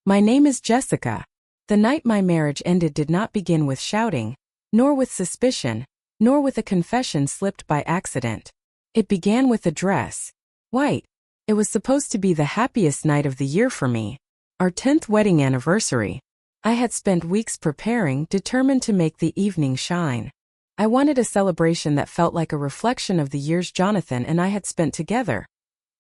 My name is Jessica. The night my marriage ended did not begin with shouting, nor with suspicion, nor with a confession slipped by accident. It began with a dress. White. It was supposed to be the happiest night of the year for me. Our 10th wedding anniversary. I had spent weeks preparing, determined to make the evening shine. I wanted a celebration that felt like a reflection of the years Jonathan and I had spent together.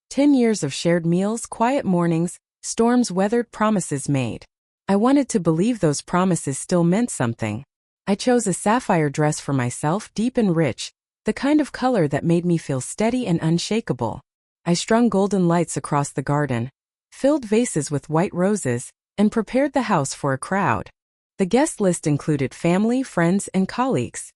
10 years of shared meals, quiet mornings, storms weathered, promises made. I wanted to believe those promises still meant something. I chose a sapphire dress for myself, deep and rich, the kind of color that made me feel steady and unshakable. I strung golden lights across the garden, filled vases with white roses, and prepared the house for a crowd. The guest list included family, friends, and colleagues.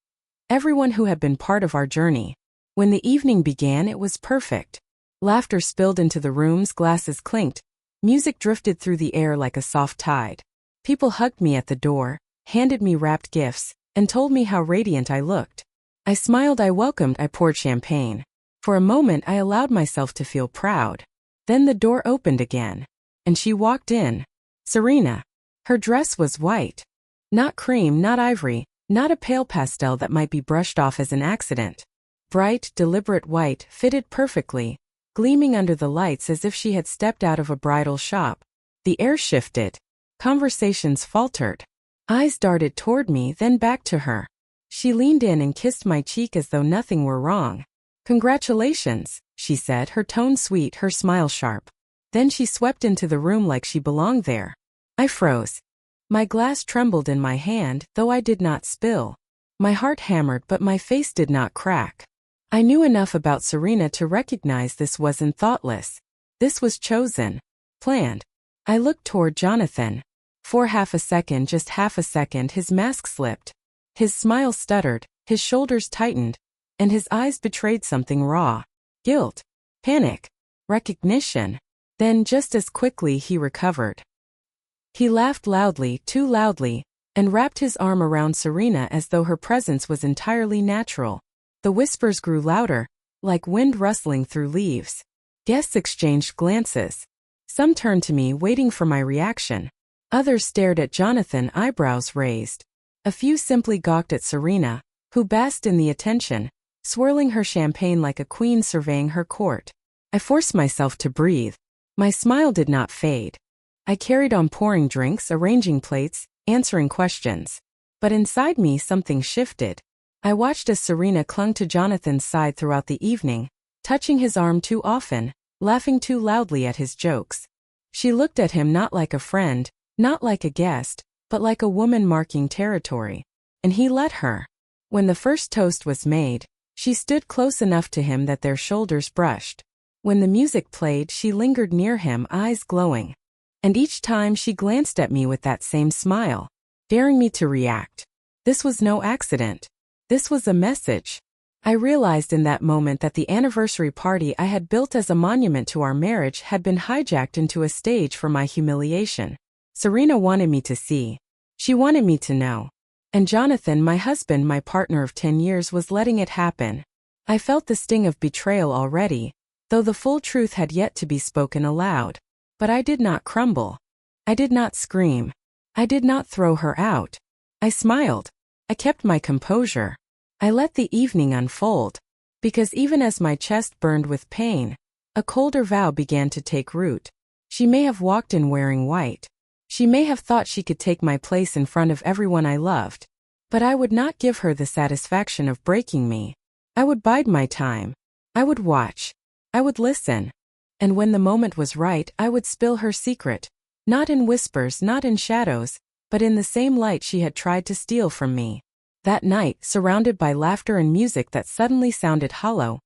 Everyone who had been part of our journey. When the evening began, it was perfect. Laughter spilled into the rooms, glasses clinked, music drifted through the air like a soft tide. People hugged me at the door, handed me wrapped gifts, and told me how radiant I looked. I smiled, I welcomed, I poured champagne. For a moment I allowed myself to feel proud. Then the door opened again, and she walked in. Serena. Her dress was white. Not cream, not ivory, not a pale pastel that might be brushed off as an accident. Bright, deliberate white, fitted perfectly, gleaming under the lights as if she had stepped out of a bridal shop. The air shifted. Conversations faltered. Eyes darted toward me, then back to her. She leaned in and kissed my cheek as though nothing were wrong. "Congratulations," she said, her tone sweet, her smile sharp. Then she swept into the room like she belonged there. I froze. My glass trembled in my hand, though I did not spill. My heart hammered, but my face did not crack. I knew enough about Serena to recognize this wasn't thoughtless. This was chosen. Planned. I looked toward Jonathan. For half a second, just half a second, his mask slipped. His smile stuttered, his shoulders tightened, and his eyes betrayed something raw. Guilt. Panic. Recognition. Then, just as quickly, he recovered. He laughed loudly, too loudly, and wrapped his arm around Serena as though her presence was entirely natural. The whispers grew louder, like wind rustling through leaves. Guests exchanged glances. Some turned to me, waiting for my reaction. Others stared at Jonathan, eyebrows raised. A few simply gawked at Serena, who basked in the attention, swirling her champagne like a queen surveying her court. I forced myself to breathe. My smile did not fade. I carried on pouring drinks, arranging plates, answering questions. But inside me something shifted. I watched as Serena clung to Jonathan's side throughout the evening, touching his arm too often, laughing too loudly at his jokes. She looked at him not like a friend, not like a guest, but like a woman marking territory. And he let her. When the first toast was made, she stood close enough to him that their shoulders brushed. When the music played, she lingered near him, eyes glowing. And each time she glanced at me with that same smile, daring me to react. This was no accident. This was a message. I realized in that moment that the anniversary party I had built as a monument to our marriage had been hijacked into a stage for my humiliation. Serena wanted me to see. She wanted me to know. And Jonathan, my husband, my partner of 10 years, was letting it happen. I felt the sting of betrayal already, though the full truth had yet to be spoken aloud. But I did not crumble. I did not scream. I did not throw her out. I smiled. I kept my composure. I let the evening unfold. Because even as my chest burned with pain, a colder vow began to take root. She may have walked in wearing white. She may have thought she could take my place in front of everyone I loved. But I would not give her the satisfaction of breaking me. I would bide my time. I would watch. I would listen. And when the moment was right, I would spill her secret. Not in whispers, not in shadows, but in the same light she had tried to steal from me. That night, surrounded by laughter and music that suddenly sounded hollow,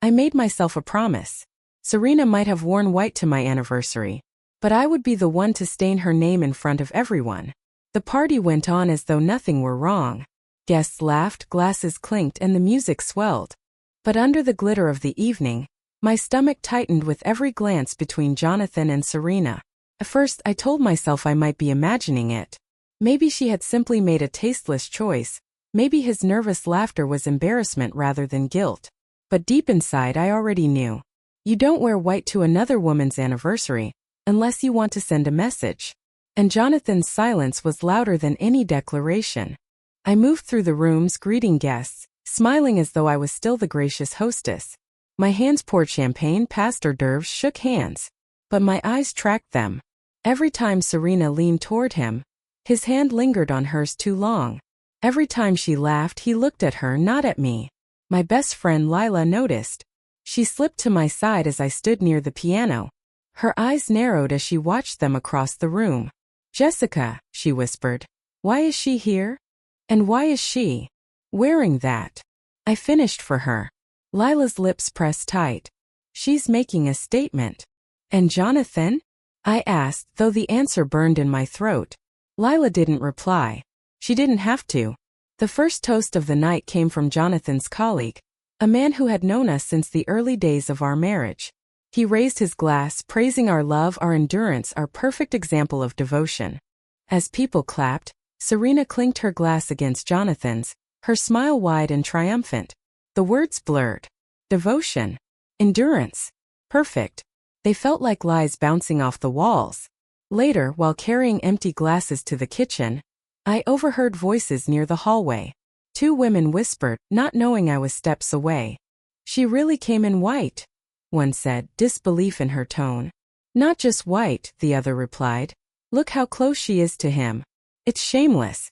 I made myself a promise. Serena might have worn white to my anniversary, but I would be the one to stain her name in front of everyone. The party went on as though nothing were wrong. Guests laughed, glasses clinked, and the music swelled. But under the glitter of the evening, my stomach tightened with every glance between Jonathan and Serena. At first, I told myself I might be imagining it. Maybe she had simply made a tasteless choice. Maybe his nervous laughter was embarrassment rather than guilt. But deep inside, I already knew. You don't wear white to another woman's anniversary, unless you want to send a message. and Jonathan's silence was louder than any declaration. I moved through the rooms greeting guests, smiling as though I was still the gracious hostess. My hands poured champagne past hors d'oeuvres, shook hands. But my eyes tracked them. Every time Serena leaned toward him, his hand lingered on hers too long. Every time she laughed, he looked at her, not at me. My best friend Lila noticed. She slipped to my side as I stood near the piano. Her eyes narrowed as she watched them across the room. "Jessica," she whispered. "Why is she here? And why is she wearing that?" I finished for her. Lila's lips pressed tight. "She's making a statement." "And Jonathan?" I asked, though the answer burned in my throat. Lila didn't reply. She didn't have to. The first toast of the night came from Jonathan's colleague, a man who had known us since the early days of our marriage. He raised his glass, praising our love, our endurance, our perfect example of devotion. As people clapped, Serena clinked her glass against Jonathan's, her smile wide and triumphant. The words blurred. Devotion. Endurance. Perfect. They felt like lies bouncing off the walls. Later, while carrying empty glasses to the kitchen, I overheard voices near the hallway. Two women whispered, not knowing I was steps away. "She really came in white," one said, disbelief in her tone. "Not just white," the other replied. "Look how close she is to him. It's shameless."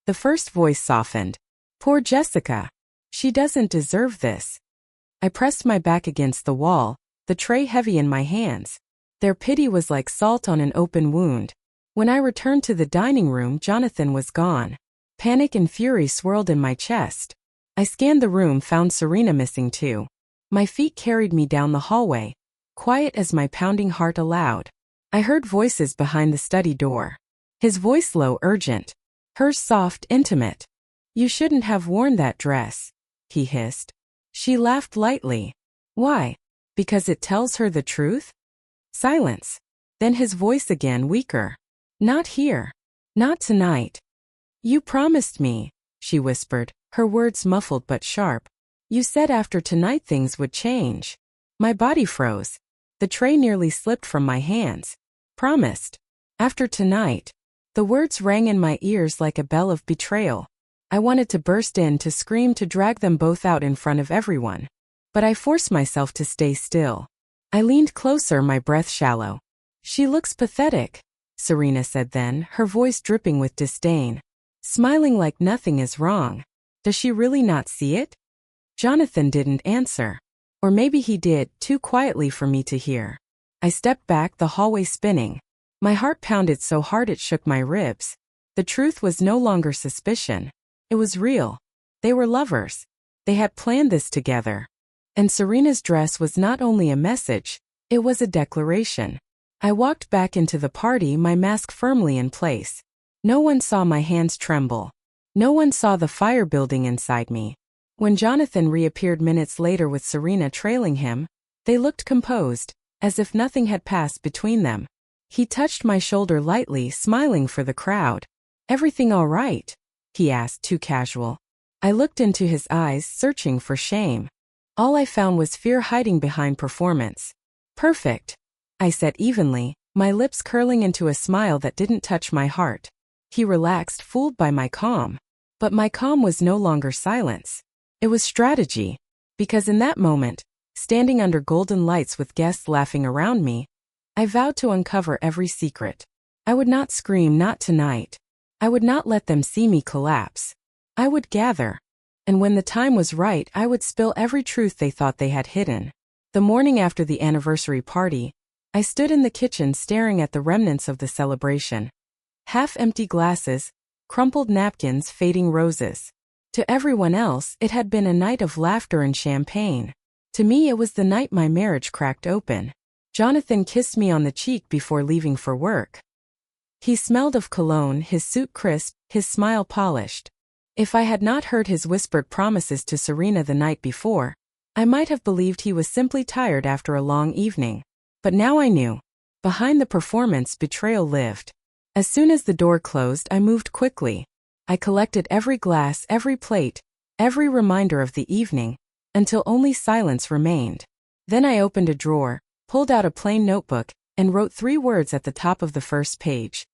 The first voice softened. "Poor Jessica. She doesn't deserve this." I pressed my back against the wall, the tray heavy in my hands. Their pity was like salt on an open wound. When I returned to the dining room, Jonathan was gone. Panic and fury swirled in my chest. I scanned the room, found Serena missing too. My feet carried me down the hallway, quiet as my pounding heart allowed. I heard voices behind the study door. His voice low, urgent. Hers soft, intimate. "You shouldn't have worn that dress," he hissed. She laughed lightly. "Why? Because it tells her the truth?" Silence. Then his voice again, weaker. "Not here. Not tonight." "You promised me," she whispered, her words muffled but sharp. "You said after tonight things would change." My body froze. The tray nearly slipped from my hands. "Promised. After tonight." The words rang in my ears like a bell of betrayal. I wanted to burst in, to scream, to drag them both out in front of everyone. But I forced myself to stay still. I leaned closer, my breath shallow. "She looks pathetic," Serena said then, her voice dripping with disdain. "Smiling like nothing is wrong. Does she really not see it?" Jonathan didn't answer. Or maybe he did, too quietly for me to hear. I stepped back, the hallway spinning. My heart pounded so hard it shook my ribs. The truth was no longer suspicion. It was real. They were lovers. They had planned this together. And Serena's dress was not only a message, it was a declaration. I walked back into the party, my mask firmly in place. No one saw my hands tremble. No one saw the fire building inside me. When Jonathan reappeared minutes later with Serena trailing him, they looked composed, as if nothing had passed between them. He touched my shoulder lightly, smiling for the crowd. "Everything all right?" he asked, too casual. I looked into his eyes, searching for shame. All I found was fear hiding behind performance. "Perfect," I said evenly, my lips curling into a smile that didn't touch my heart. He relaxed, fooled by my calm. But my calm was no longer silence. It was strategy. Because in that moment, standing under golden lights with guests laughing around me, I vowed to uncover every secret. I would not scream, not tonight. I would not let them see me collapse. I would gather. And when the time was right, I would spill every truth they thought they had hidden. The morning after the anniversary party, I stood in the kitchen staring at the remnants of the celebration. Half-empty glasses, crumpled napkins, fading roses. To everyone else, it had been a night of laughter and champagne. To me, it was the night my marriage cracked open. Jonathan kissed me on the cheek before leaving for work. He smelled of cologne, his suit crisp, his smile polished. If I had not heard his whispered promises to Serena the night before, I might have believed he was simply tired after a long evening. But now I knew. Behind the performance, betrayal lived. As soon as the door closed, I moved quickly. I collected every glass, every plate, every reminder of the evening, until only silence remained. Then I opened a drawer, pulled out a plain notebook, and wrote 3 words at the top of the first page.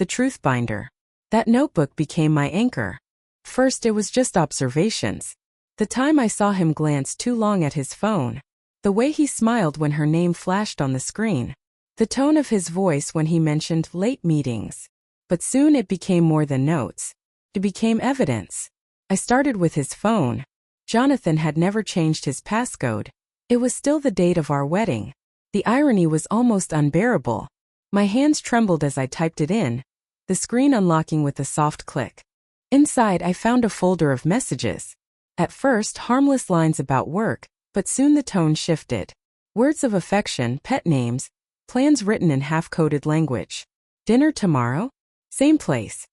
the truth binder. That notebook became my anchor. First it was just observations. The time I saw him glance too long at his phone. The way he smiled when her name flashed on the screen. The tone of his voice when he mentioned late meetings. But soon it became more than notes. It became evidence. I started with his phone. Jonathan had never changed his passcode. It was still the date of our wedding. The irony was almost unbearable. My hands trembled as I typed it in, the screen unlocking with a soft click. Inside I found a folder of messages. At first harmless lines about work, but soon the tone shifted. Words of affection, pet names, plans written in half-coded language. Dinner tomorrow? Same place.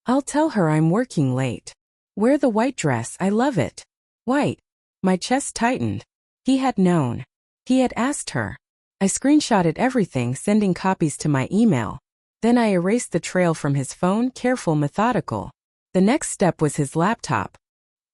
I'll tell her I'm working late. Wear the white dress, I love it. White. My chest tightened. He had known. He had asked her. I screenshotted everything, sending copies to my email. Then I erased the trail from his phone, careful, methodical. The next step was his laptop.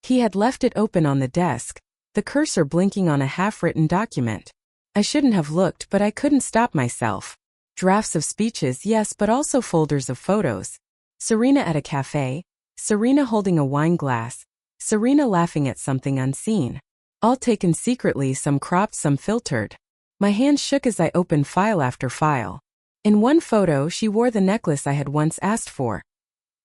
He had left it open on the desk, the cursor blinking on a half-written document. I shouldn't have looked, but I couldn't stop myself. Drafts of speeches, yes, but also folders of photos. Serena at a cafe, Serena holding a wine glass, Serena laughing at something unseen. All taken secretly, some cropped, some filtered. My hands shook as I opened file after file. In one photo, she wore the necklace I had once asked for.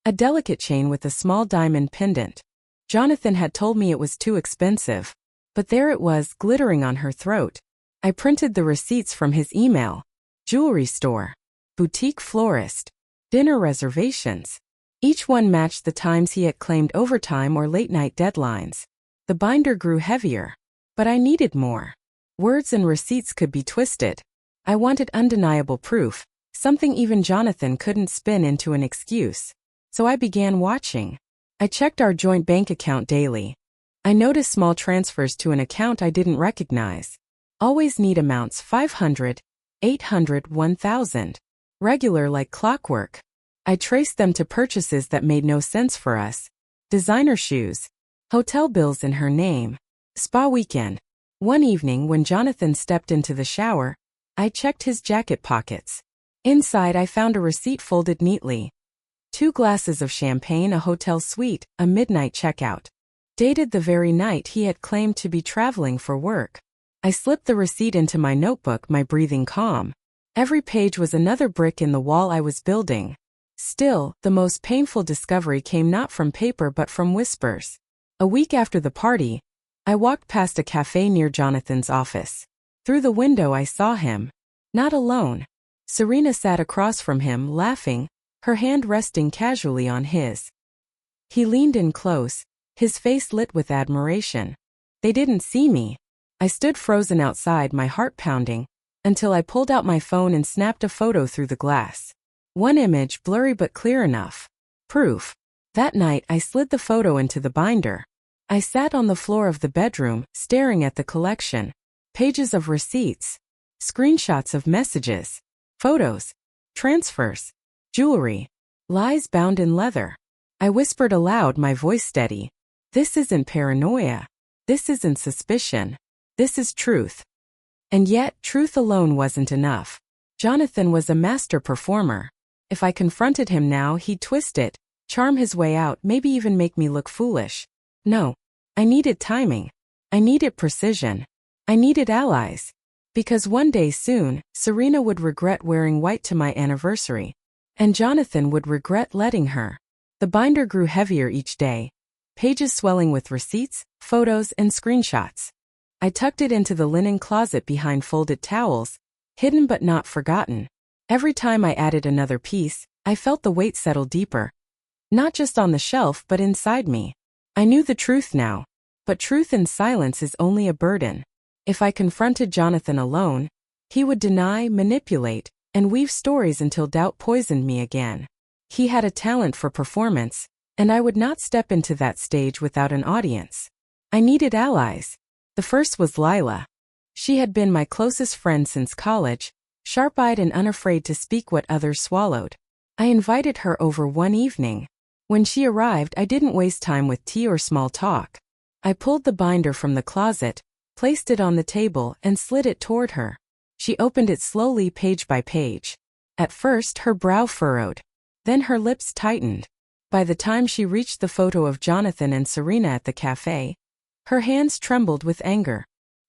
A delicate chain with a small diamond pendant. Jonathan had told me it was too expensive. But there it was, glittering on her throat. I printed the receipts from his email. Jewelry store. Boutique florist. Dinner reservations. Each one matched the times he had claimed overtime or late-night deadlines. The binder grew heavier. But I needed more. Words and receipts could be twisted. I wanted undeniable proof, something even Jonathan couldn't spin into an excuse. So I began watching. I checked our joint bank account daily. I noticed small transfers to an account I didn't recognize. Always neat amounts: 500, 800, 1,000. Regular like clockwork. I traced them to purchases that made no sense for us. Designer shoes. Hotel bills in her name. Spa weekend. One evening when Jonathan stepped into the shower, I checked his jacket pockets. Inside I found a receipt folded neatly. 2 glasses of champagne, a hotel suite, a midnight checkout. Dated the very night he had claimed to be traveling for work. I slipped the receipt into my notebook, my breathing calm. Every page was another brick in the wall I was building. Still, the most painful discovery came not from paper but from whispers. A week after the party, I walked past a cafe near Jonathan's office. Through the window I saw him. Not alone. Serena sat across from him, laughing, her hand resting casually on his. He leaned in close, his face lit with admiration. They didn't see me. I stood frozen outside, my heart pounding, until I pulled out my phone and snapped a photo through the glass. One image, blurry but clear enough. Proof. That night I slid the photo into the binder. I sat on the floor of the bedroom, staring at the collection. Pages of receipts. Screenshots of messages. Photos. Transfers. Jewelry. Lies bound in leather. I whispered aloud, my voice steady. This isn't paranoia. This isn't suspicion. This is truth. And yet, truth alone wasn't enough. Jonathan was a master performer. If I confronted him now, he'd twist it, charm his way out, maybe even make me look foolish. No. I needed timing. I needed precision. I needed allies. Because one day soon, Serena would regret wearing white to my anniversary. And Jonathan would regret letting her. The binder grew heavier each day. Pages swelling with receipts, photos, and screenshots. I tucked it into the linen closet behind folded towels, hidden but not forgotten. Every time I added another piece, I felt the weight settle deeper. Not just on the shelf but inside me. I knew the truth now. But truth in silence is only a burden. If I confronted Jonathan alone, he would deny, manipulate, and weave stories until doubt poisoned me again. He had a talent for performance, and I would not step into that stage without an audience. I needed allies. The first was Lila. She had been my closest friend since college, sharp-eyed and unafraid to speak what others swallowed. I invited her over one evening. When she arrived, I didn't waste time with tea or small talk. I pulled the binder from the closet, placed it on the table, and slid it toward her. She opened it slowly, page by page. At first, her brow furrowed. Then her lips tightened. By the time she reached the photo of Jonathan and Serena at the cafe, her hands trembled with anger.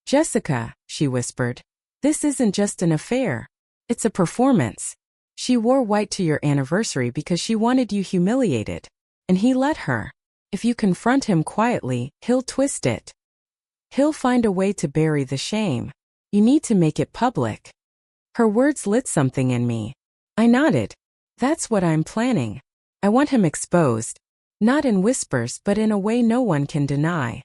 "Jessica," she whispered, "this isn't just an affair. It's a performance. She wore white to your anniversary because she wanted you humiliated. And he let her. If you confront him quietly, he'll twist it. He'll find a way to bury the shame. You need to make it public." Her words lit something in me. I nodded. "That's what I'm planning. I want him exposed. Not in whispers but in a way no one can deny."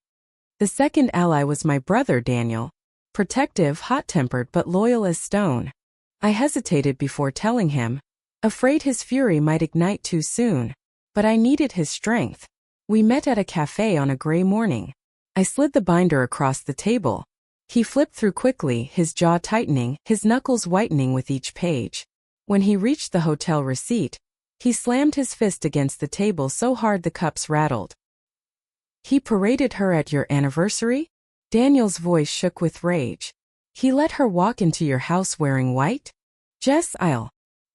The second ally was my brother Daniel. Protective, hot-tempered but loyal as stone. I hesitated before telling him, afraid his fury might ignite too soon. But I needed his strength. We met at a cafe on a gray morning. I slid the binder across the table. He flipped through quickly, his jaw tightening, his knuckles whitening with each page. When he reached the hotel receipt, he slammed his fist against the table so hard the cups rattled. "He paraded her at your anniversary?" Daniel's voice shook with rage. "He let her walk into your house wearing white?" "Jess,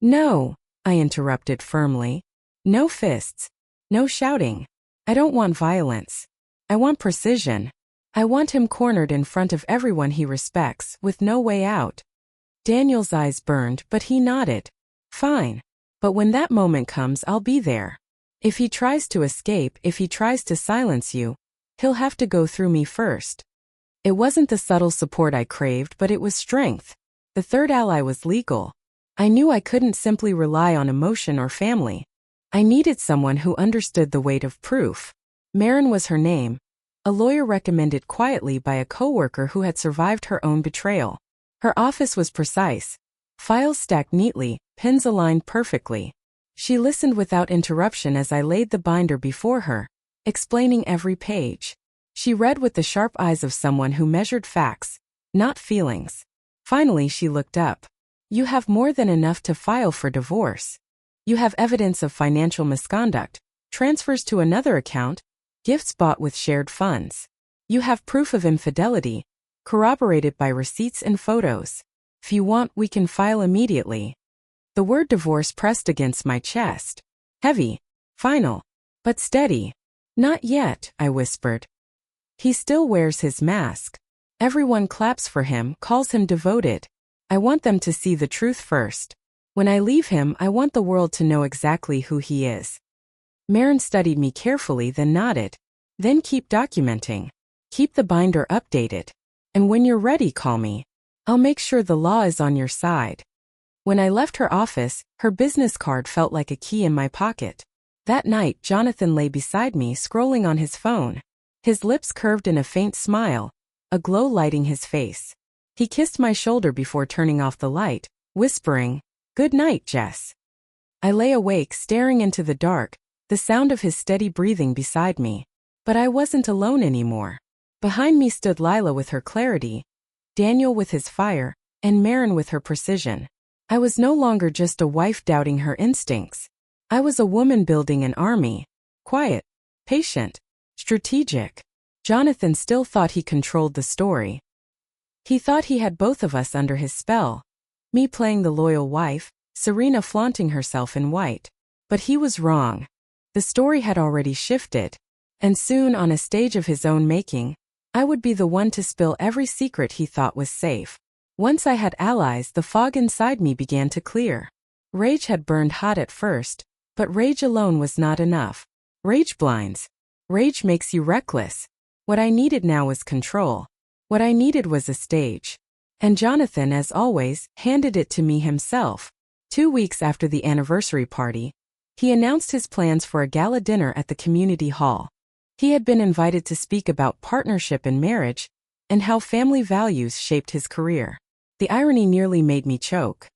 No," I interrupted firmly. "No fists. No shouting. I don't want violence. I want precision. I want him cornered in front of everyone he respects, with no way out." Daniel's eyes burned, but he nodded. "Fine. But when that moment comes, I'll be there. If he tries to escape, if he tries to silence you, he'll have to go through me first." It wasn't the subtle support I craved, but it was strength. The third ally was legal. I knew I couldn't simply rely on emotion or family. I needed someone who understood the weight of proof. Maren was her name, a lawyer recommended quietly by a coworker who had survived her own betrayal. Her office was precise. Files stacked neatly, pins aligned perfectly. She listened without interruption as I laid the binder before her, explaining every page. She read with the sharp eyes of someone who measured facts, not feelings. Finally she looked up. "You have more than enough to file for divorce. You have evidence of financial misconduct, transfers to another account, gifts bought with shared funds. You have proof of infidelity, corroborated by receipts and photos. If you want, we can file immediately." The word divorce pressed against my chest. Heavy, final, but steady. "Not yet," I whispered. "He still wears his mask. Everyone claps for him, calls him devoted. I want them to see the truth first. When I leave him, I want the world to know exactly who he is." Maren studied me carefully, then nodded. "Then keep documenting. Keep the binder updated. And when you're ready, call me. I'll make sure the law is on your side." When I left her office, her business card felt like a key in my pocket. That night, Jonathan lay beside me, scrolling on his phone. His lips curved in a faint smile, a glow lighting his face. He kissed my shoulder before turning off the light, whispering, "Good night, Jess." I lay awake, staring into the dark, the sound of his steady breathing beside me. But I wasn't alone anymore. Behind me stood Lila with her clarity, Daniel with his fire, and Maren with her precision. I was no longer just a wife doubting her instincts. I was a woman building an army. Quiet, patient, strategic. Jonathan still thought he controlled the story. He thought he had both of us under his spell. Me playing the loyal wife, Serena flaunting herself in white. But he was wrong. The story had already shifted. And soon, on a stage of his own making, I would be the one to spill every secret he thought was safe. Once I had allies, the fog inside me began to clear. Rage had burned hot at first, but rage alone was not enough. Rage blinds. Rage makes you reckless. What I needed now was control. What I needed was a stage. And Jonathan, as always, handed it to me himself. 2 weeks after the anniversary party, he announced his plans for a gala dinner at the community hall. He had been invited to speak about partnership and marriage, and how family values shaped his career. The irony nearly made me choke.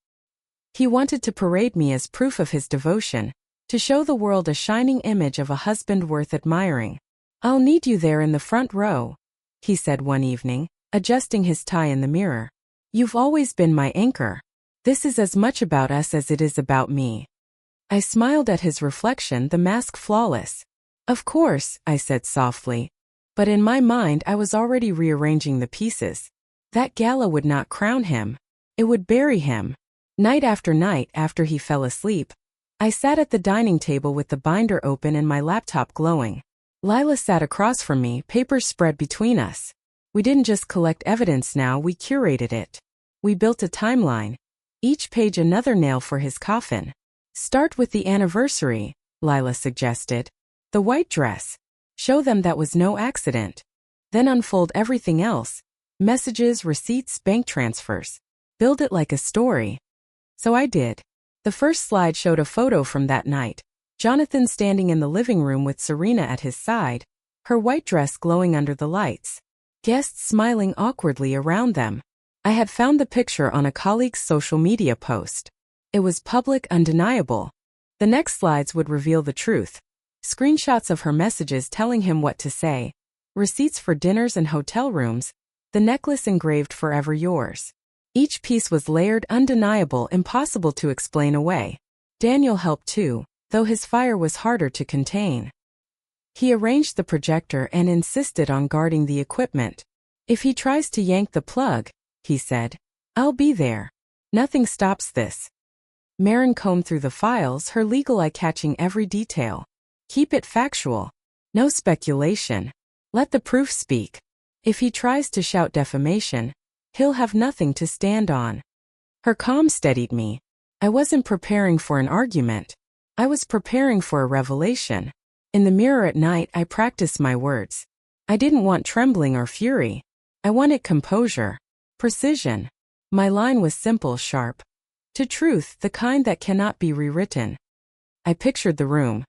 He wanted to parade me as proof of his devotion, to show the world a shining image of a husband worth admiring. "I'll need you there in the front row," he said one evening, adjusting his tie in the mirror. "You've always been my anchor. This is as much about us as it is about me." I smiled at his reflection, the mask flawless. "Of course," I said softly. But in my mind I was already rearranging the pieces. That gala would not crown him. It would bury him. Night after night, after he fell asleep, I sat at the dining table with the binder open and my laptop glowing. Lila sat across from me, papers spread between us. We didn't just collect evidence now, we curated it. We built a timeline. Each page another nail for his coffin. Start with the anniversary, Lila suggested. The white dress. Show them that was no accident. Then unfold everything else. Messages, receipts, bank transfers. Build it like a story. So I did. The first slide showed a photo from that night. Jonathan standing in the living room with Serena at his side, her white dress glowing under the lights. Guests smiling awkwardly around them. I had found the picture on a colleague's social media post. It was public, undeniable. The next slides would reveal the truth. Screenshots of her messages telling him what to say. Receipts for dinners and hotel rooms. The necklace engraved "Forever Yours." Each piece was layered, undeniable, impossible to explain away. Daniel helped too, though his fire was harder to contain. He arranged the projector and insisted on guarding the equipment. If he tries to yank the plug, he said, I'll be there. Nothing stops this. Maren combed through the files, her legal eye catching every detail. Keep it factual. No speculation. Let the proof speak. If he tries to shout defamation, he'll have nothing to stand on. Her calm steadied me. I wasn't preparing for an argument. I was preparing for a revelation. In the mirror at night, I practiced my words. I didn't want trembling or fury. I wanted composure, precision. My line was simple, sharp. To truth, the kind that cannot be rewritten. I pictured the room.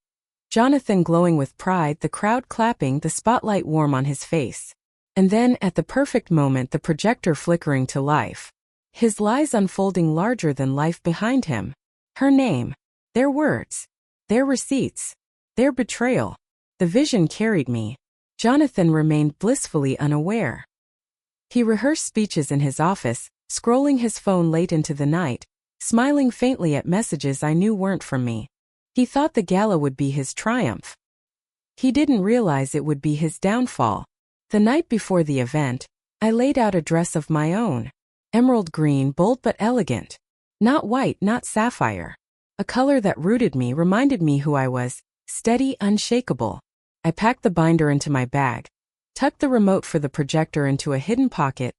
Jonathan glowing with pride, the crowd clapping, the spotlight warm on his face. And then, at the perfect moment, the projector flickering to life. His lies unfolding larger than life behind him. Her name. Their words. Their receipts. Their betrayal. The vision carried me. Jonathan remained blissfully unaware. He rehearsed speeches in his office, scrolling his phone late into the night, smiling faintly at messages I knew weren't from me. He thought the gala would be his triumph. He didn't realize it would be his downfall. The night before the event, I laid out a dress of my own. Emerald green, bold but elegant. Not white, not sapphire. A color that rooted me, reminded me who I was, steady, unshakable. I packed the binder into my bag, tucked the remote for the projector into a hidden pocket,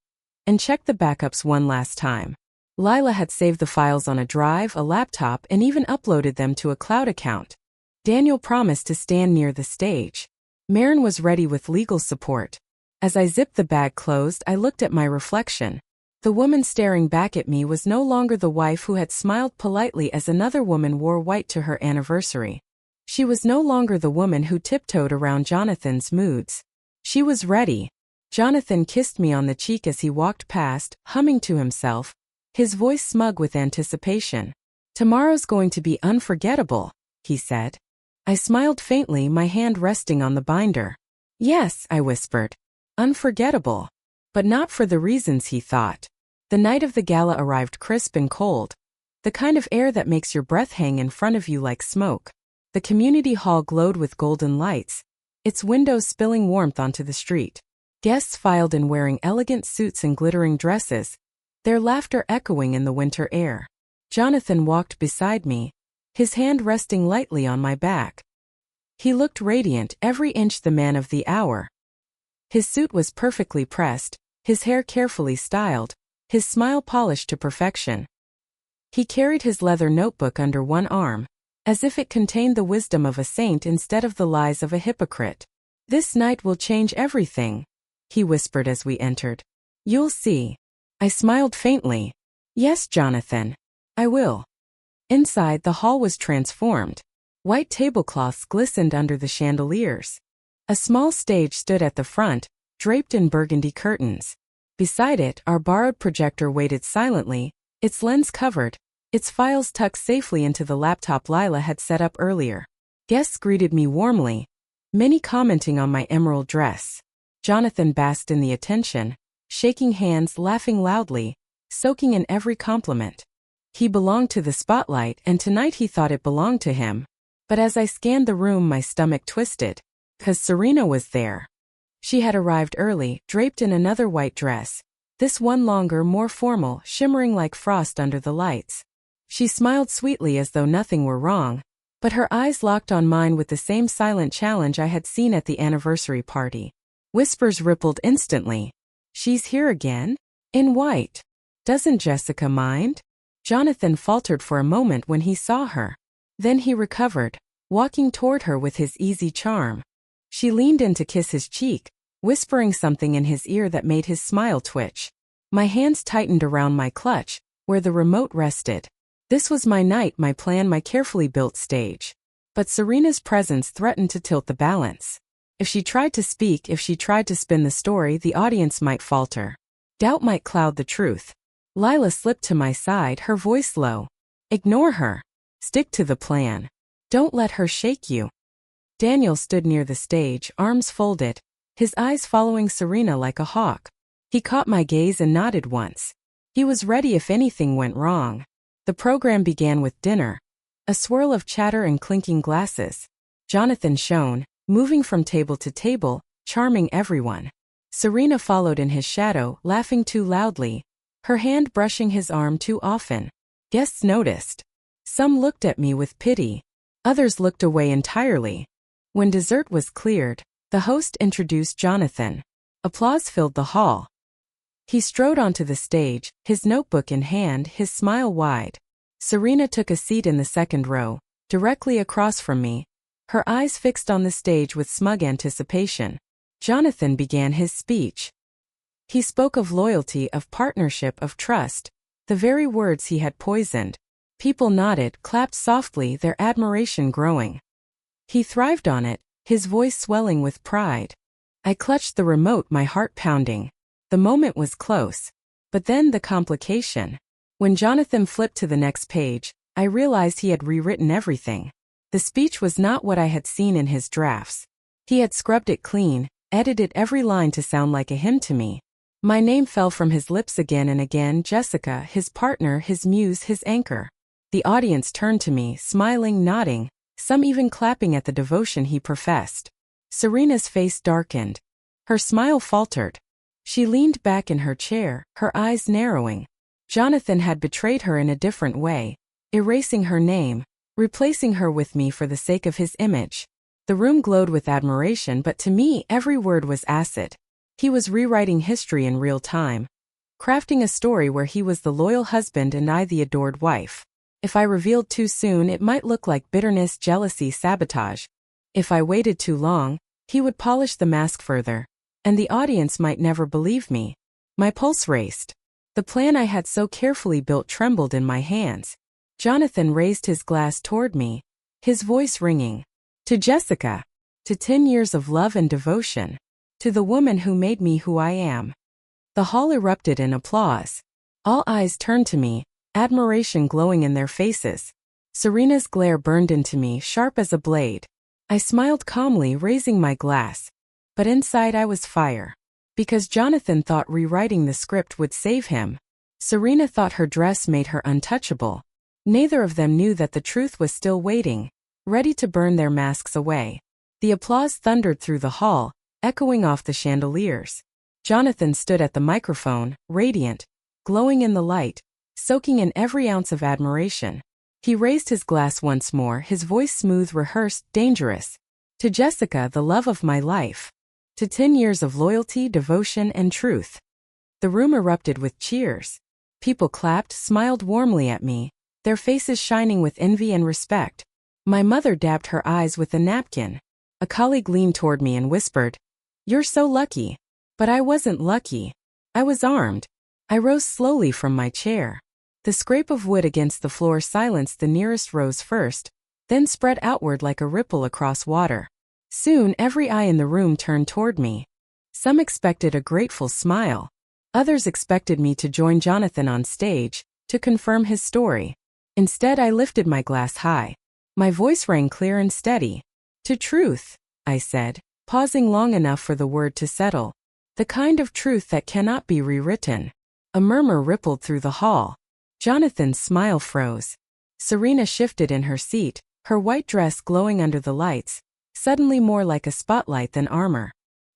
and checked the backups one last time. Lila had saved the files on a drive, a laptop, and even uploaded them to a cloud account. Daniel promised to stand near the stage. Maren was ready with legal support. As I zipped the bag closed, I looked at my reflection. The woman staring back at me was no longer the wife who had smiled politely as another woman wore white to her anniversary. She was no longer the woman who tiptoed around Jonathan's moods. She was ready. Jonathan kissed me on the cheek as he walked past, humming to himself, his voice smug with anticipation. Tomorrow's going to be unforgettable, he said. I smiled faintly, my hand resting on the binder. Yes, I whispered. Unforgettable. But not for the reasons he thought. The night of the gala arrived crisp and cold. The kind of air that makes your breath hang in front of you like smoke. The community hall glowed with golden lights, its windows spilling warmth onto the street. Guests filed in wearing elegant suits and glittering dresses, their laughter echoing in the winter air. Jonathan walked beside me, his hand resting lightly on my back. He looked radiant, every inch the man of the hour. His suit was perfectly pressed, his hair carefully styled, his smile polished to perfection. He carried his leather notebook under one arm, as if it contained the wisdom of a saint instead of the lies of a hypocrite. This night will change everything, he whispered as we entered. You'll see. I smiled faintly. Yes, Jonathan. I will. Inside, the hall was transformed. White tablecloths glistened under the chandeliers. A small stage stood at the front, draped in burgundy curtains. Beside it, our borrowed projector waited silently, its lens covered, its files tucked safely into the laptop Lila had set up earlier. Guests greeted me warmly, many commenting on my emerald dress. Jonathan basked in the attention, shaking hands, laughing loudly, soaking in every compliment. He belonged to the spotlight, and tonight he thought it belonged to him. But as I scanned the room, my stomach twisted. 'Cause Serena was there. She had arrived early, draped in another white dress, this one longer, more formal, shimmering like frost under the lights. She smiled sweetly as though nothing were wrong, but her eyes locked on mine with the same silent challenge I had seen at the anniversary party. Whispers rippled instantly. She's here again? In white. Doesn't Jessica mind? Jonathan faltered for a moment when he saw her. Then he recovered, walking toward her with his easy charm. She leaned in to kiss his cheek, whispering something in his ear that made his smile twitch. My hands tightened around my clutch, where the remote rested. This was my night, my plan, my carefully built stage. But Serena's presence threatened to tilt the balance. If she tried to speak, if she tried to spin the story, the audience might falter. Doubt might cloud the truth. Lila slipped to my side, her voice low. Ignore her. Stick to the plan. Don't let her shake you. Daniel stood near the stage, arms folded, his eyes following Serena like a hawk. He caught my gaze and nodded once. He was ready if anything went wrong. The program began with dinner. A swirl of chatter and clinking glasses. Jonathan shone, moving from table to table, charming everyone. Serena followed in his shadow, laughing too loudly, her hand brushing his arm too often. Guests noticed. Some looked at me with pity. Others looked away entirely. When dessert was cleared, the host introduced Jonathan. Applause filled the hall. He strode onto the stage, his notebook in hand, his smile wide. Serena took a seat in the second row, directly across from me, her eyes fixed on the stage with smug anticipation. Jonathan began his speech. He spoke of loyalty, of partnership, of trust, the very words he had poisoned. People nodded, clapped softly, their admiration growing. He thrived on it, his voice swelling with pride. I clutched the remote, my heart pounding. The moment was close. But then the complication. When Jonathan flipped to the next page, I realized he had rewritten everything. The speech was not what I had seen in his drafts. He had scrubbed it clean, edited every line to sound like a hymn to me. My name fell from his lips again and again, Jessica, his partner, his muse, his anchor. The audience turned to me, smiling, nodding, some even clapping at the devotion he professed. Serena's face darkened. Her smile faltered. She leaned back in her chair, her eyes narrowing. Jonathan had betrayed her in a different way, erasing her name, replacing her with me for the sake of his image. The room glowed with admiration, but to me every word was acid. He was rewriting history in real time, crafting a story where he was the loyal husband and I the adored wife. If I revealed too soon, it might look like bitterness, jealousy, sabotage. If I waited too long, he would polish the mask further, and the audience might never believe me. My pulse raced. The plan I had so carefully built trembled in my hands. Jonathan raised his glass toward me, his voice ringing. To Jessica. To 10 years of love and devotion. To the woman who made me who I am. The hall erupted in applause. All eyes turned to me, admiration glowing in their faces. Serena's glare burned into me, sharp as a blade. I smiled calmly, raising my glass. But inside I was fire. Because Jonathan thought rewriting the script would save him. Serena thought her dress made her untouchable. Neither of them knew that the truth was still waiting, ready to burn their masks away. The applause thundered through the hall, echoing off the chandeliers. Jonathan stood at the microphone, radiant, glowing in the light, soaking in every ounce of admiration. He raised his glass once more, his voice smooth, rehearsed, dangerous. To Jessica, the love of my life. To 10 years of loyalty, devotion, and truth. The room erupted with cheers. People clapped, smiled warmly at me, their faces shining with envy and respect. My mother dabbed her eyes with a napkin. A colleague leaned toward me and whispered, "You're so lucky." But I wasn't lucky. I was armed. I rose slowly from my chair. The scrape of wood against the floor silenced the nearest rose first, then spread outward like a ripple across water. Soon every eye in the room turned toward me. Some expected a grateful smile. Others expected me to join Jonathan on stage, to confirm his story. Instead, I lifted my glass high. My voice rang clear and steady. To truth, I said, pausing long enough for the word to settle. The kind of truth that cannot be rewritten. A murmur rippled through the hall. Jonathan's smile froze. Serena shifted in her seat, her white dress glowing under the lights, suddenly more like a spotlight than armor.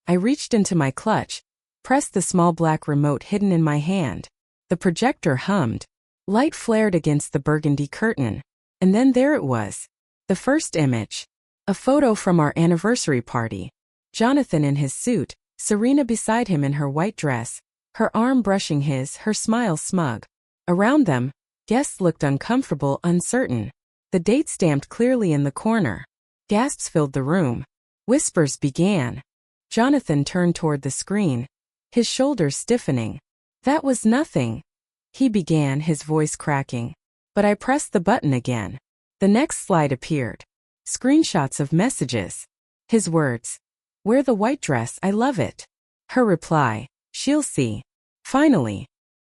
I reached into my clutch, pressed the small black remote hidden in my hand. The projector hummed. Light flared against the burgundy curtain. And then there it was. The first image. A photo from our anniversary party. Jonathan in his suit, Serena beside him in her white dress, her arm brushing his, her smile smug. Around them, guests looked uncomfortable, uncertain. The date stamped clearly in the corner. Gasps filled the room. Whispers began. Jonathan turned toward the screen, his shoulders stiffening. That was nothing, he began, his voice cracking. But I pressed the button again. The next slide appeared. Screenshots of messages. His words. Wear the white dress, I love it. Her reply. She'll see. Finally.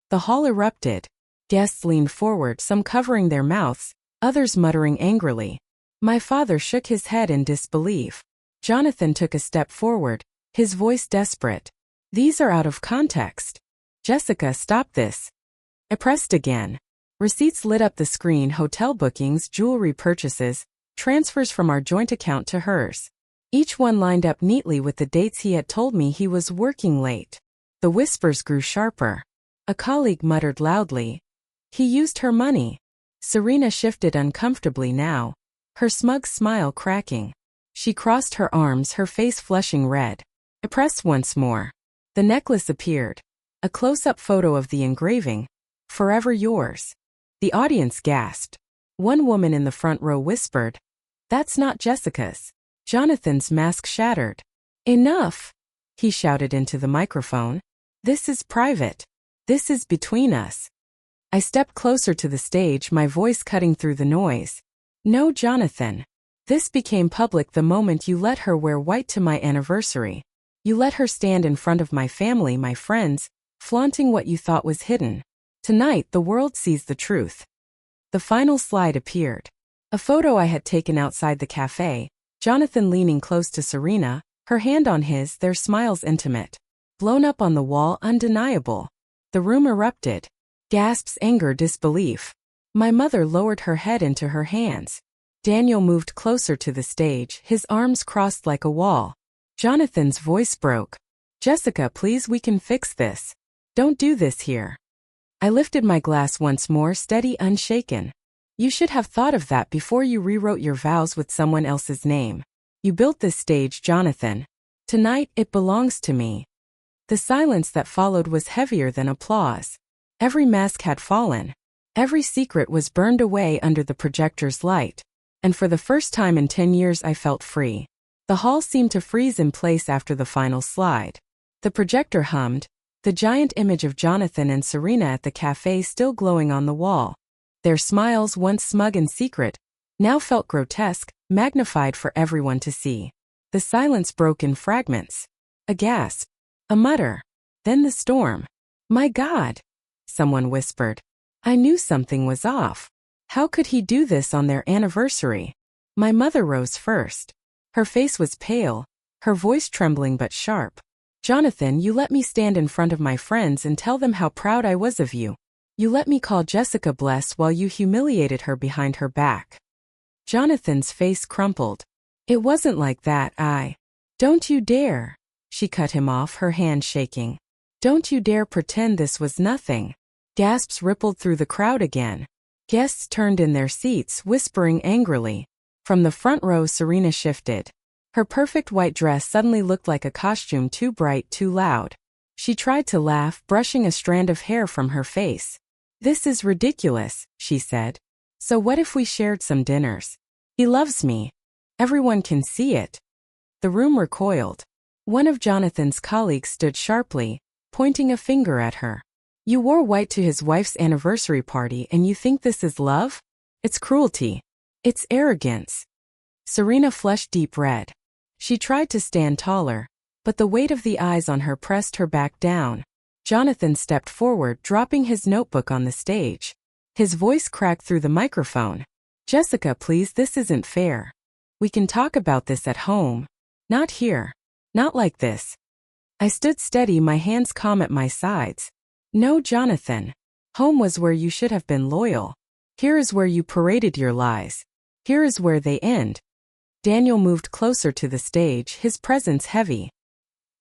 The hall erupted. Guests leaned forward, some covering their mouths, others muttering angrily. My father shook his head in disbelief. Jonathan took a step forward, his voice desperate. These are out of context. Jessica, stop this. I pressed again. Receipts lit up the screen, hotel bookings, jewelry purchases, transfers from our joint account to hers. Each one lined up neatly with the dates he had told me he was working late. The whispers grew sharper. A colleague muttered loudly. He used her money. Serena shifted uncomfortably now, her smug smile cracking. She crossed her arms, her face flushing red. I pressed once more. The necklace appeared. A close-up photo of the engraving. Forever yours. The audience gasped. One woman in the front row whispered, That's not Jessica's. Jonathan's mask shattered. Enough! He shouted into the microphone. This is private. This is between us. I stepped closer to the stage, my voice cutting through the noise. No, Jonathan. This became public the moment you let her wear white to my anniversary. You let her stand in front of my family, my friends, flaunting what you thought was hidden. Tonight, the world sees the truth. The final slide appeared. A photo I had taken outside the cafe, Jonathan leaning close to Serena, her hand on his, their smiles intimate. Blown up on the wall, undeniable. The room erupted. Gasps, anger, disbelief. My mother lowered her head into her hands. Daniel moved closer to the stage, his arms crossed like a wall. Jonathan's voice broke. Jessica, please, we can fix this. Don't do this here. I lifted my glass once more, steady, unshaken. You should have thought of that before you rewrote your vows with someone else's name. You built this stage, Jonathan. Tonight, it belongs to me. The silence that followed was heavier than applause. Every mask had fallen. Every secret was burned away under the projector's light. And for the first time in 10 years I felt free. The hall seemed to freeze in place after the final slide. The projector hummed, the giant image of Jonathan and Serena at the cafe still glowing on the wall. Their smiles, once smug and secret, now felt grotesque, magnified for everyone to see. The silence broke in fragments. A gasp. A mutter. Then the storm. My God! Someone whispered. I knew something was off. How could he do this on their anniversary? My mother rose first. Her face was pale, her voice trembling but sharp. Jonathan, you let me stand in front of my friends and tell them how proud I was of you. You let me call Jessica blessed while you humiliated her behind her back. Jonathan's face crumpled. It wasn't like that, Don't you dare. She cut him off, her hand shaking. Don't you dare pretend this was nothing. Gasps rippled through the crowd again. Guests turned in their seats, whispering angrily. From the front row, Serena shifted. Her perfect white dress suddenly looked like a costume, too bright, too loud. She tried to laugh, brushing a strand of hair from her face. This is ridiculous, she said. So what if we shared some dinners? He loves me. Everyone can see it. The room recoiled. One of Jonathan's colleagues stood sharply, pointing a finger at her. You wore white to his wife's anniversary party and you think this is love? It's cruelty. It's arrogance. Serena flushed deep red. She tried to stand taller, but the weight of the eyes on her pressed her back down. Jonathan stepped forward, dropping his notebook on the stage. His voice cracked through the microphone. Jessica, please, this isn't fair. We can talk about this at home. Not here. Not like this. I stood steady, my hands calm at my sides. No, Jonathan. Home was where you should have been loyal. Here is where you paraded your lies. Here is where they end. Daniel moved closer to the stage, his presence heavy.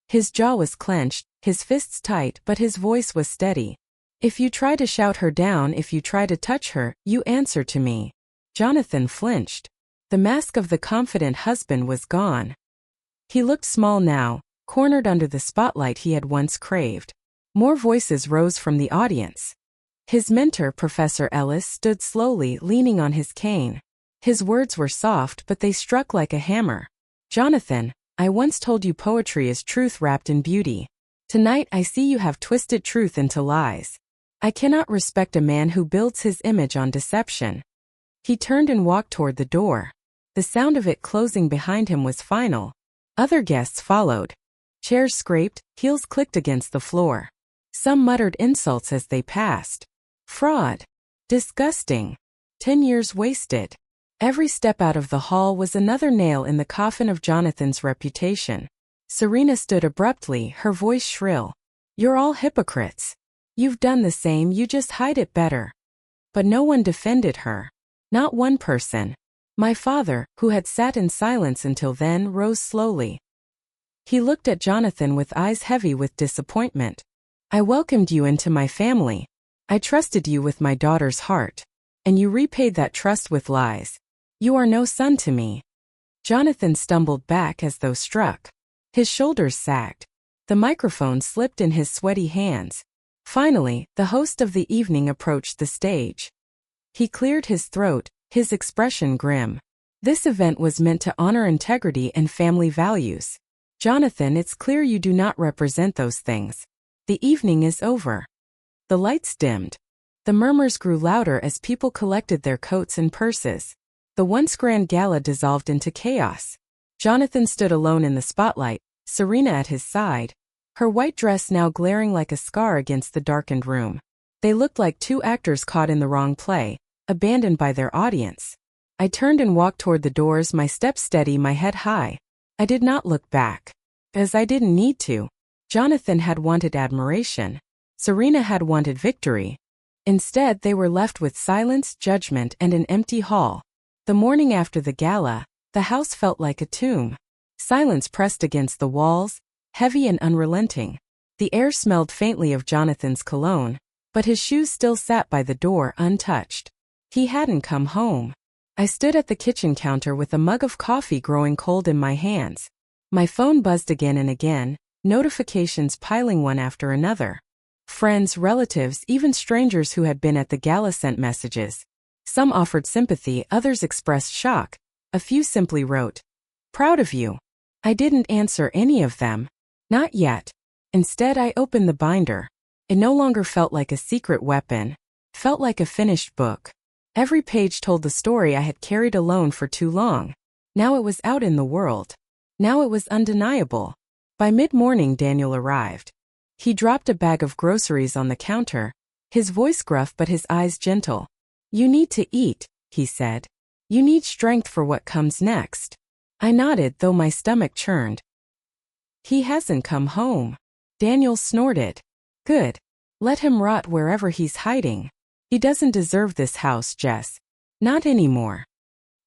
His jaw was clenched, his fists tight, but his voice was steady. If you try to shout her down, if you try to touch her, you answer to me. Jonathan flinched. The mask of the confident husband was gone. He looked small now, cornered under the spotlight he had once craved. More voices rose from the audience. His mentor, Professor Ellis, stood slowly, leaning on his cane. His words were soft, but they struck like a hammer. Jonathan, I once told you poetry is truth wrapped in beauty. Tonight I see you have twisted truth into lies. I cannot respect a man who builds his image on deception. He turned and walked toward the door. The sound of it closing behind him was final. Other guests followed. Chairs scraped, heels clicked against the floor. Some muttered insults as they passed. Fraud. Disgusting. 10 years wasted. Every step out of the hall was another nail in the coffin of Jonathan's reputation. Serena stood abruptly, her voice shrill. You're all hypocrites. You've done the same, you just hide it better. But no one defended her. Not one person. My father, who had sat in silence until then, rose slowly. He looked at Jonathan with eyes heavy with disappointment. I welcomed you into my family. I trusted you with my daughter's heart. And you repaid that trust with lies. You are no son to me. Jonathan stumbled back as though struck. His shoulders sagged. The microphone slipped in his sweaty hands. Finally, the host of the evening approached the stage. He cleared his throat, his expression grim. This event was meant to honor integrity and family values. Jonathan, it's clear you do not represent those things. The evening is over. The lights dimmed. The murmurs grew louder as people collected their coats and purses. The once grand gala dissolved into chaos. Jonathan stood alone in the spotlight, Serena at his side, her white dress now glaring like a scar against the darkened room. They looked like two actors caught in the wrong play, abandoned by their audience. I turned and walked toward the doors, my steps steady, my head high. I did not look back. As I didn't need to. Jonathan had wanted admiration. Serena had wanted victory. Instead, they were left with silence, judgment, and an empty hall. The morning after the gala, the house felt like a tomb. Silence pressed against the walls, heavy and unrelenting. The air smelled faintly of Jonathan's cologne, but his shoes still sat by the door untouched. He hadn't come home. I stood at the kitchen counter with a mug of coffee growing cold in my hands. My phone buzzed again and again, notifications piling one after another. Friends, relatives, even strangers who had been at the gala sent messages. Some offered sympathy, others expressed shock. A few simply wrote, "Proud of you." I didn't answer any of them. Not yet. Instead, I opened the binder. It no longer felt like a secret weapon. Felt like a finished book. Every page told the story I had carried alone for too long. Now it was out in the world. Now it was undeniable. By mid-morning, Daniel arrived. He dropped a bag of groceries on the counter, his voice gruff but his eyes gentle. You need to eat, he said. You need strength for what comes next. I nodded, though my stomach churned. He hasn't come home. Daniel snorted. Good. Let him rot wherever he's hiding. He doesn't deserve this house, Jess. Not anymore.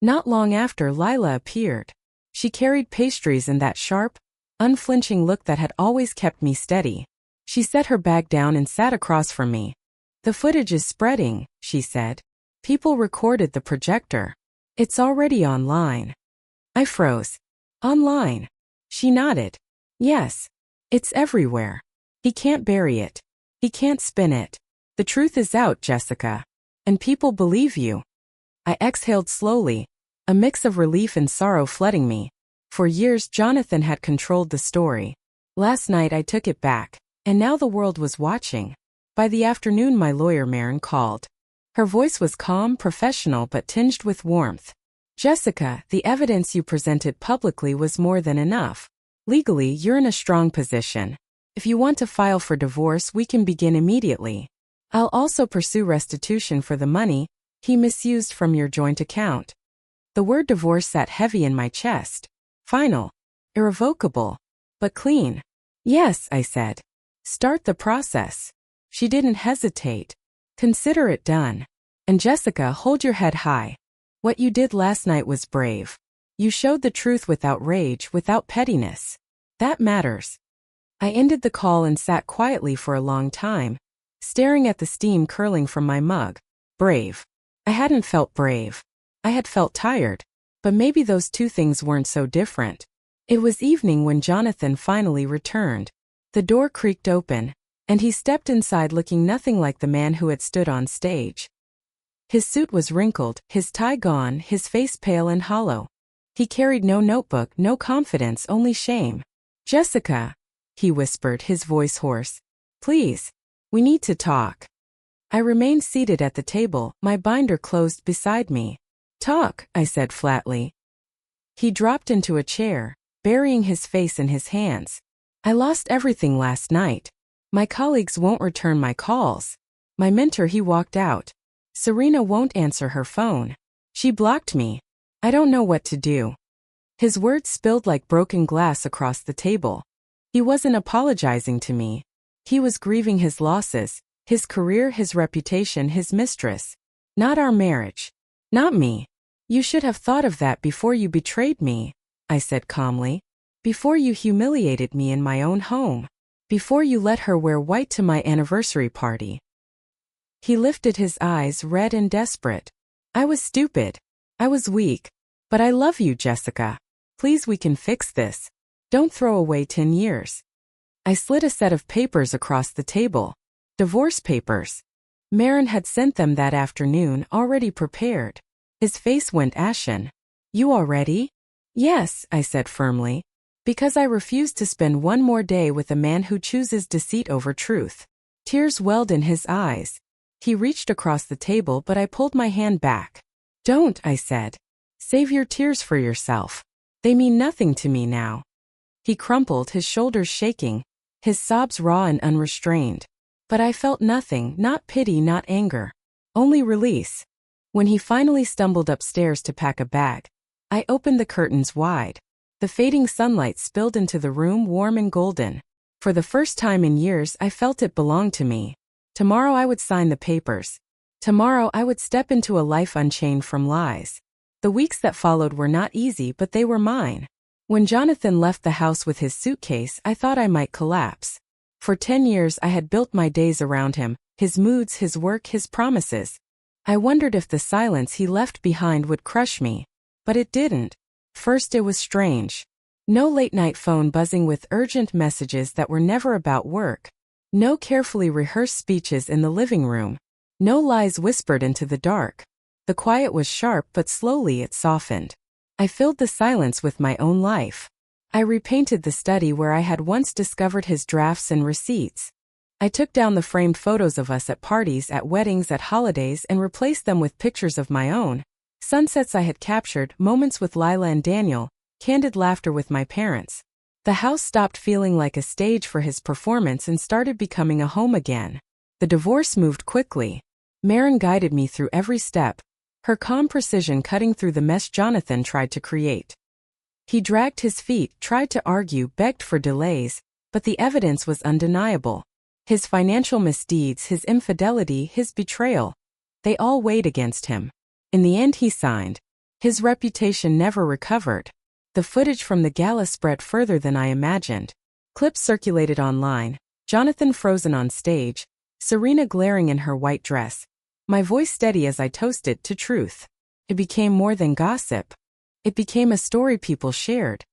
Not long after, Lila appeared. She carried pastries in that sharp, unflinching look that had always kept me steady. She set her bag down and sat across from me. The footage is spreading, she said. People recorded the projector. It's already online. I froze. Online? She nodded. Yes. It's everywhere. He can't bury it. He can't spin it. The truth is out, Jessica. And people believe you. I exhaled slowly, a mix of relief and sorrow flooding me. For years, Jonathan had controlled the story. Last night I took it back, and now the world was watching. By the afternoon, my lawyer Maren called. Her voice was calm, professional, but tinged with warmth. Jessica, the evidence you presented publicly was more than enough. Legally, you're in a strong position. If you want to file for divorce, we can begin immediately. I'll also pursue restitution for the money he misused from your joint account. The word divorce sat heavy in my chest. Final. Irrevocable. But clean. Yes, I said. Start the process. She didn't hesitate. Consider it done. And Jessica, hold your head high. What you did last night was brave. You showed the truth without rage, without pettiness. That matters. I ended the call and sat quietly for a long time. staring at the steam curling from my mug. Brave. I hadn't felt brave. I had felt tired. But maybe those two things weren't so different. It was evening when Jonathan finally returned. The door creaked open, and he stepped inside looking nothing like the man who had stood on stage. His suit was wrinkled, his tie gone, his face pale and hollow. He carried no notebook, no confidence, only shame. "Jessica," he whispered, his voice hoarse. "Please. We need to talk." I remained seated at the table, my binder closed beside me. "Talk," I said flatly. He dropped into a chair, burying his face in his hands. "I lost everything last night. My colleagues won't return my calls. My mentor, he walked out. Serena won't answer her phone. She blocked me. I don't know what to do." His words spilled like broken glass across the table. He wasn't apologizing to me. He was grieving his losses, his career, his reputation, his mistress. Not our marriage. Not me. "You should have thought of that before you betrayed me," I said calmly. "Before you humiliated me in my own home. Before you let her wear white to my anniversary party." He lifted his eyes, red and desperate. "I was stupid. I was weak. But I love you, Jessica. Please, we can fix this. Don't throw away 10 years. I slid a set of papers across the table. Divorce papers. Marin had sent them that afternoon, already prepared. His face went ashen. "You already?" "Yes," I said firmly. "Because I refuse to spend one more day with a man who chooses deceit over truth." Tears welled in his eyes. He reached across the table, but I pulled my hand back. "Don't," I said. "Save your tears for yourself. They mean nothing to me now." He crumpled, his shoulders shaking, his sobs raw and unrestrained. But I felt nothing, not pity, not anger. Only release. When he finally stumbled upstairs to pack a bag, I opened the curtains wide. The fading sunlight spilled into the room, warm and golden. For the first time in years, I felt it belonged to me. Tomorrow I would sign the papers. Tomorrow I would step into a life unchained from lies. The weeks that followed were not easy, but they were mine. When Jonathan left the house with his suitcase, I thought I might collapse. For 10 years I had built my days around him, his moods, his work, his promises. I wondered if the silence he left behind would crush me. But it didn't. First, it was strange. No late-night phone buzzing with urgent messages that were never about work. No carefully rehearsed speeches in the living room. No lies whispered into the dark. The quiet was sharp, but slowly it softened. I filled the silence with my own life. I repainted the study where I had once discovered his drafts and receipts. I took down the framed photos of us at parties, at weddings, at holidays, and replaced them with pictures of my own. Sunsets I had captured, moments with Lila and Daniel, candid laughter with my parents. The house stopped feeling like a stage for his performance and started becoming a home again. The divorce moved quickly. Marin guided me through every step, her calm precision cutting through the mess Jonathan tried to create. He dragged his feet, tried to argue, begged for delays, but the evidence was undeniable. His financial misdeeds, his infidelity, his betrayal, they all weighed against him. In the end he signed. His reputation never recovered. The footage from the gala spread further than I imagined. Clips circulated online, Jonathan frozen on stage, Serena glaring in her white dress. My voice steady as I toasted to truth. It became more than gossip. It became a story people shared.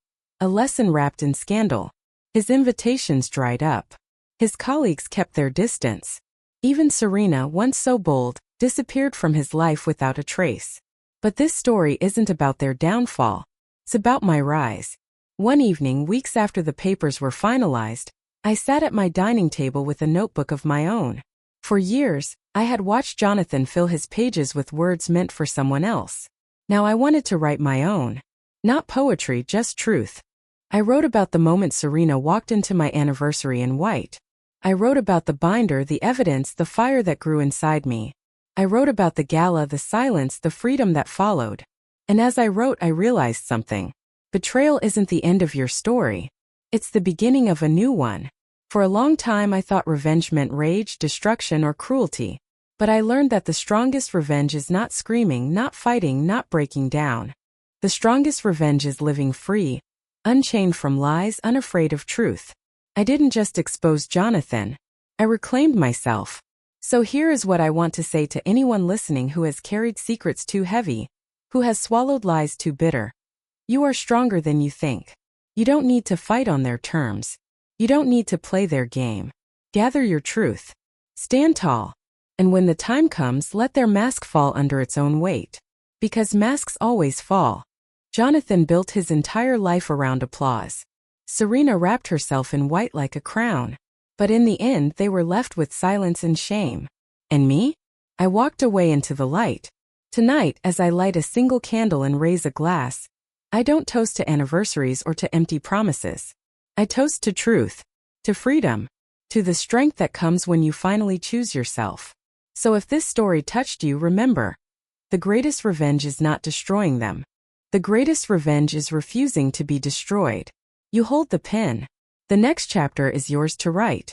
A lesson wrapped in scandal. His invitations dried up. His colleagues kept their distance. Even Serena, once so bold, disappeared from his life without a trace. But this story isn't about their downfall. It's about my rise. One evening, weeks after the papers were finalized, I sat at my dining table with a notebook of my own. For years, I had watched Jonathan fill his pages with words meant for someone else. Now I wanted to write my own. Not poetry, just truth. I wrote about the moment Serena walked into my anniversary in white. I wrote about the binder, the evidence, the fire that grew inside me. I wrote about the gala, the silence, the freedom that followed. And as I wrote, I realized something. Betrayal isn't the end of your story. It's the beginning of a new one. For a long time I thought revenge meant rage, destruction, or cruelty. But I learned that the strongest revenge is not screaming, not fighting, not breaking down. The strongest revenge is living free, unchained from lies, unafraid of truth. I didn't just expose Jonathan. I reclaimed myself. So here is what I want to say to anyone listening who has carried secrets too heavy, who has swallowed lies too bitter. You are stronger than you think. You don't need to fight on their terms. You don't need to play their game. Gather your truth. Stand tall. And when the time comes, let their mask fall under its own weight. Because masks always fall. Jonathan built his entire life around applause. Serena wrapped herself in white like a crown. But in the end, they were left with silence and shame. And me? I walked away into the light. Tonight, as I light a single candle and raise a glass, I don't toast to anniversaries or to empty promises. I toast to truth, to freedom, to the strength that comes when you finally choose yourself. So if this story touched you, remember, the greatest revenge is not destroying them. The greatest revenge is refusing to be destroyed. You hold the pen. The next chapter is yours to write.